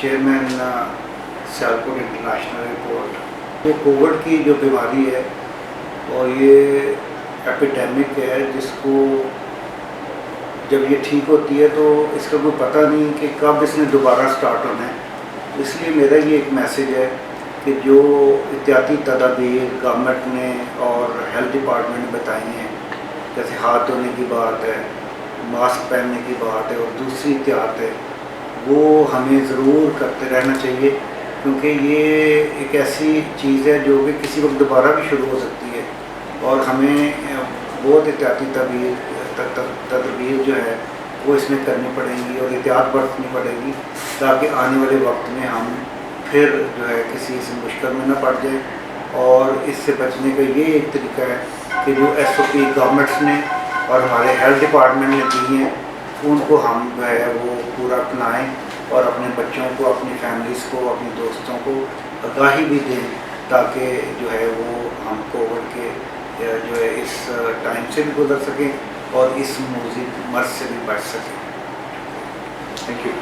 Chairman Sialkot international airport. یہ Covid کی جو بیماری ہے اور یہ ایپیڈیمک ہے جس کو جب یہ ٹھیک ہوتی ہے تو اس کا کوئی پتہ نہیں کہ کب اس نے دوبارہ سٹارٹ ہونا ہے. اس لیے میرا یہ ایک میسیج ہے کہ جو احتیاطی تدابیر گورنمنٹ نے اور ہیلتھ ڈپارٹمنٹ نے بتائی ہیں، جیسے ہاتھ دھونے کی بات ہے، ماسک پہننے کی بات ہے اور دوسری احتیاط ہے، وہ ہمیں ضرور کرتے رہنا چاہیے، کیونکہ یہ ایک ایسی چیز ہے جو کہ کسی وقت دوبارہ بھی شروع ہو سکتی ہے اور ہمیں بہت احتیاطی تدابیر جو ہے وہ اس میں کرنی پڑیں گی اور احتیاط برتنی پڑے گی تاکہ آنے والے وقت میں ہم پھر جو ہے کسی سے مشکل میں نہ پڑ جائیں. اور اس سے بچنے کا یہ ایک طریقہ ہے کہ جو SOP گورنمنٹس نے اور ہمارے ہیلتھ ڈپارٹمنٹ نے دی ہیں ان کو ہم جو ہے وہ پورا اپنائیں اور اپنے بچوں کو، اپنی فیملیز کو، اپنے دوستوں کو آگاہی بھی دیں تاکہ جو ہے وہ ہم کووڈ کے جو ہے اس ٹائم سے بھی گزر سکیں اور اس موذی مرض سے بھی بچ سکیں. Thank you.